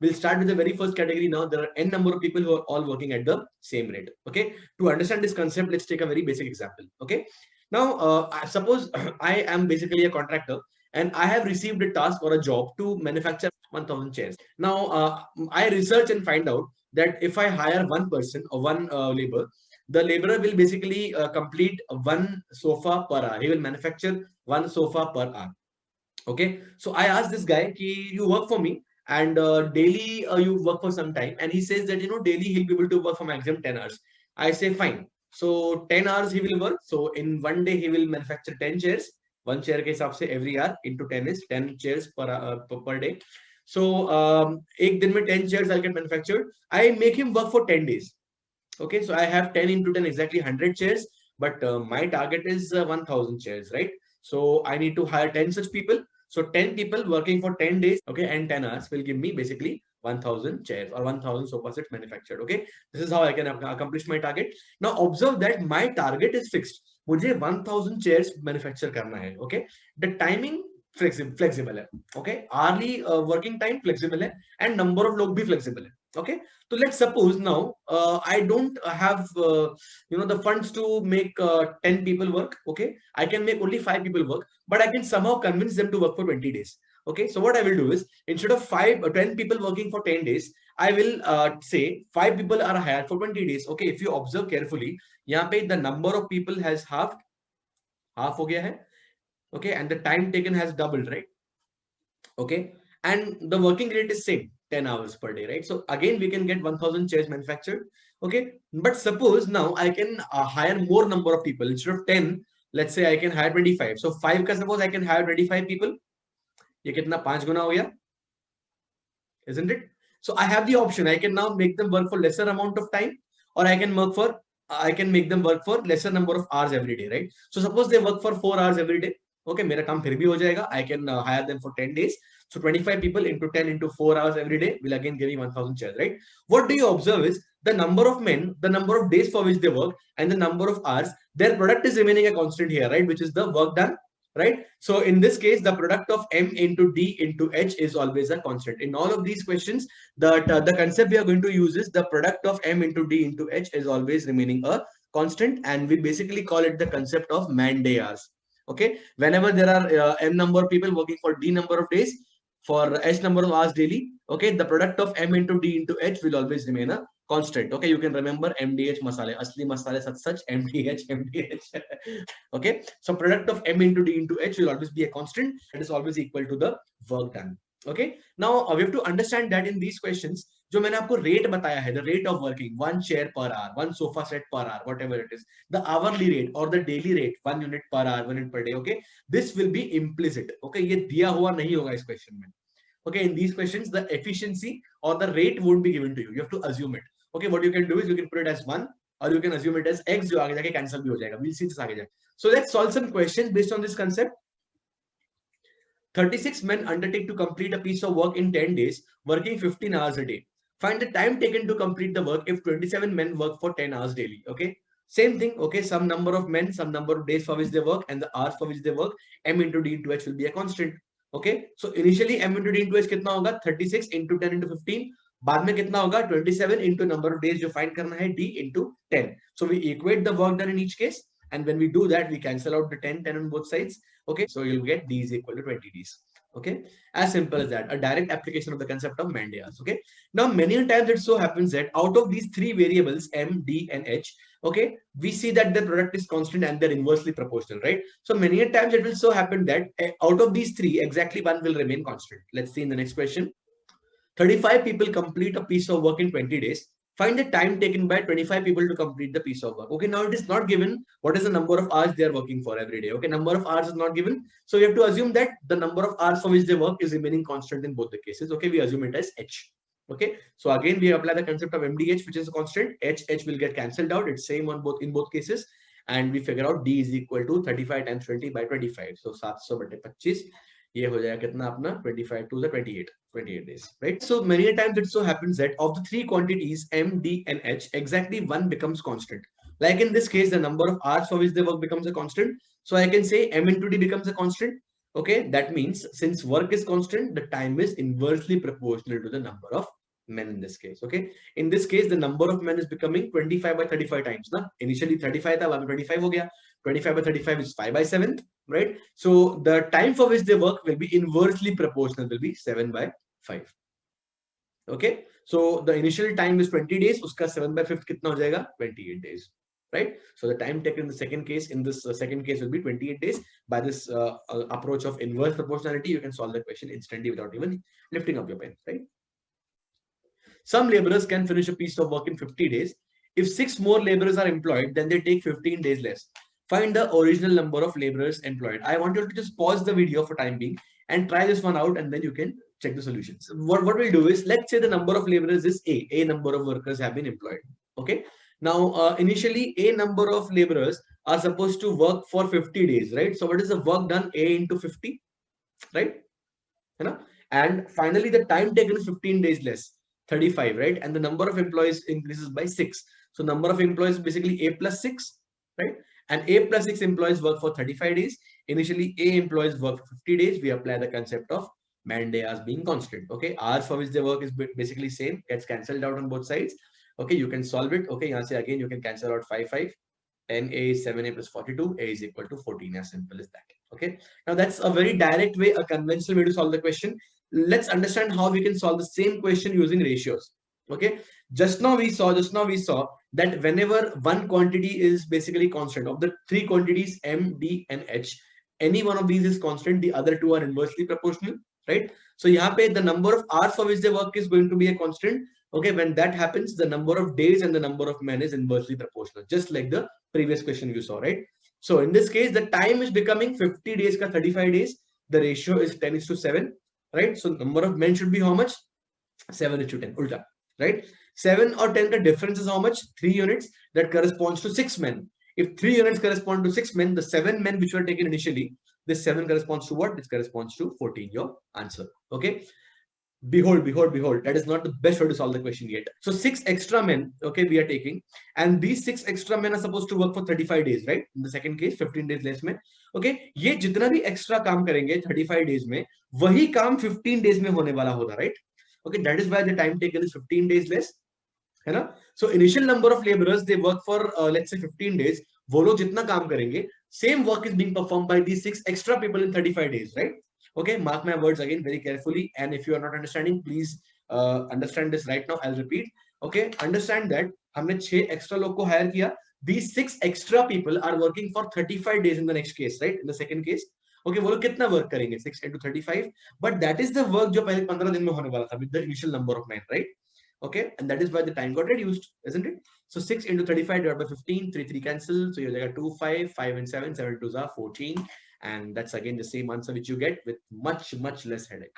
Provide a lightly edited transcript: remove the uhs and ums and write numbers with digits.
We'll start with the very first category now. There are n number of people who are all working at the same rate. Okay. To understand this concept, let's take a very basic example. Okay. Now, suppose I am basically a contractor and I have received a task or a job to manufacture 1000 chairs. Now, I research and find out that if I hire one person or one labor, the laborer will basically complete one sofa per hour. He will manufacture one sofa per hour. Okay. So I asked this guy, ki, you work for me and daily you work for some time. And he says that, daily he'll be able to work for maximum 10 hours. I say, fine. So 10 hours he will work. So in one day he will manufacture 10 chairs. One chair ke hisab se every hour into 10 is 10 chairs per day. So ek din mein 10 chairs I'll get manufactured. I make him work for 10 days. Okay, so I have 10 into 10 exactly 100 chairs, but my target is 1000 chairs, right? So I need to hire 10 such people. So 10 people working for 10 days, okay, and 10 hours will give me basically 1000 chairs or 1000 sofa sets manufactured. Okay, this is how I can accomplish my target. Now observe that my target is fixed. मुझे 1000 chairs manufacture करना है. Okay, the timing flexible है. Okay, hourly working time flexible है and number of log भी flexible है. Okay, so let's suppose now I don't have the funds to make 10 people work. Okay, I can make only 5 people work, but I can somehow convince them to work for 20 days. Okay, so what I will do is instead of 5 or 10 people working for 10 days, I will say 5 people are hired for 20 days. Okay, if you observe carefully, यहाँ पे the number of people has half हो गया है. Okay, and the time taken has doubled, right? Okay, and the working rate is same, 10 hours per day, right? So again we can get 1000 chairs manufactured. Okay, but suppose now I can hire more number of people. Instead of 10, let's say I can hire 25. So 5 ka suppose I can hire 25 people. ये कितना 5 गुना हो गया, isn't it? So I have the option. I can now make them work for lesser amount of time, or I can make them work for lesser number of hours every day, right? So suppose they work for 4 hours every day. Okay, मेरा काम फिर भी हो जाएगा. I can hire them for 10 days. So 25 people into 10 into 4 hours every day will again give me 1000 chairs, right? What do you observe is the number of men, the number of days for which they work, and the number of hours, their product is remaining a constant here, right? Which is the work done, right? So in this case, the product of M into D into H is always a constant. In all of these questions, the concept we are going to use is the product of M into D into H is always remaining a constant, and we basically call it the concept of man-day hours. Okay, whenever there are M number of people working for D number of days, for H number of hours daily, okay, the product of M into D into H will always remain a constant. Okay, you can remember MDH masale, asli masale such MDH. Okay, so product of M into D into H will always be a constant. It is always equal to the work done. Okay, now we have to understand that in these questions, जो मैंने आपको rate बताया है, the rate of working, 1 chair per hour, 1 sofa set per hour, whatever it is, the hourly rate or the daily rate, 1 unit per hour, 1 unit per day. Okay, this will be implicit. Okay, ये दिया हुआ नहीं होगा इस question में. Okay, in these questions, the efficiency or the rate won't be given to you. You have to assume it. Okay, what you can do is you can put it as 1 or you can assume it as X जो आगे जाके cancel भी हो जाएगा. We'll see this आगे जाके. So let's solve some questions based on this concept. 36 men undertake to complete a piece of work in 10 days, working 15 hours a day. Find the time taken to complete the work if 27 men work for 10 hours daily. Okay, same thing. Okay, some number of men, some number of days for which they work, and the hours for which they work, M into D into H will be a constant. Okay, so initially M into D into H कितना होगा 36 into 10 into 15. बाद में कितना होगा 27 into number of days जो find करना है D into 10. So we equate the work done in each case, and when we do that, we cancel out the 10 on both sides. Okay, so you'll get D is equal to 20 days. Okay, as simple as that. A direct application of the concept of man-day hours. Okay, now many times it so happens that out of these three variables M, D, and H, okay, we see that the product is constant and they're inversely proportional, right? So many times it will so happen that out of these three, exactly one will remain constant. Let's see in the next question. 35 people complete a piece of work in 20 days. Find the time taken by 25 people to complete the piece of work. Okay, now it is not given what is the number of hours they are working for every day. Okay, number of hours is not given. So we have to assume that the number of hours for which they work is remaining constant in both the cases. Okay, we assume it as H. Okay, so again, we apply the concept of MDH, which is a constant. H will get cancelled out. It's same on both in both cases. And we figure out D is equal to 35 times 20 by 25. So 700/25. ये हो जाएगा कितना अपना 25 to the 28 days, right? So many times it so happens that of the three quantities M, D, and H, exactly one becomes constant. Like in this case, the number of hours for which the work becomes a constant. So I can say M into D becomes a constant. Okay, that means since work is constant, the time is inversely proportional to the number of men in this case. Okay, in this case, the number of men is becoming 25 by 35 times. Na? Initially 35 tha, 25 ho gaya. 25 by 35 is 5 by 7, right? So the time for which they work will be inversely proportional, will be 7 by 5. Okay, so the initial time is 20 days, uska 7 by 5 kitna ho jayega? 28 days, right? So the time taken in the second case, in this second case will be 28 days. By this approach of inverse proportionality, you can solve the question instantly without even lifting up your pen, right? Some laborers can finish a piece of work in 50 days. If 6 more laborers are employed, then they take 15 days less. Find the original number of laborers employed. I want you to just pause the video for time being and try this one out, and then you can check the solutions. What we'll do is, let's say the number of laborers is A number of workers have been employed. Okay. Now, initially, A number of laborers are supposed to work for 50 days, right? So what is the work done? A into 50, right? You know? And finally, the time taken is 15 days less, 35, right? And the number of employees increases by 6. So number of employees basically A plus 6, right? And A plus 6 employees work for 35 days. Initially, A employees work for 50 days. We apply the concept of man day as being constant. Okay, hours for which they work is basically same, gets cancelled out on both sides. Okay, you can solve it. Okay, यहाँ से again you can cancel out 5. NA is 7A plus 42. A is equal to 14. As simple as that. Okay. Now that's a very direct way, a conventional way to solve the question. Let's understand how we can solve the same question using ratios. Okay. Just now we saw that whenever one quantity is basically constant, of the three quantities M, D, and H, any one of these is constant. The other two are inversely proportional, right? So यहाँ पे the number of hours for which they work is going to be a constant. Okay, when that happens, the number of days and the number of men is inversely proportional, just like the previous question you saw, right? So in this case, the time is becoming 50 days ka 35 days. The ratio is 10:7, right? So number of men should be how much? 7:10, ulta, right? 7 or 10 ka difference is how much? 3 units. That corresponds to 6 men. If 3 units correspond to 6 men, the 7 men which were taken initially, this 7 corresponds to what? This corresponds to 14, your answer. Okay. Behold, that is not the best way to solve the question yet. So 6 extra men, okay, we are taking, and these 6 extra men are supposed to work for 35 days, right? In the second case, 15 days less में. Okay, ये जितना भी extra काम करेंगे 35 days में, वही काम 15 days में होने वाला होगा, right? Okay, that is why the time taken is 15 days less. है ना? So initial number of laborers, they work for let's say 15 days. वो लोग जितना काम करेंगे, same work is being performed by these 6 extra people in 35 days, right? Okay, mark my words again very carefully. And if you are not understanding, please understand this right now. I'll repeat. Okay, understand that हमने 6 extra लोग को hire किया. These 6 extra people are working for 35 days in the next case, right? In the second case. Okay, वो लोग कितना work करेंगे? 6 into 35. But that is the work जो पहले 15 दिन में होने वाला था with the initial number of men, right? Okay, and that is why the time got reduced, isn't it? So 6 into 35 divided by 15, 3 cancel. So you're like 2, 5, 5 and 7, 7 2s are 14. And that's again the same answer which you get with much less headache.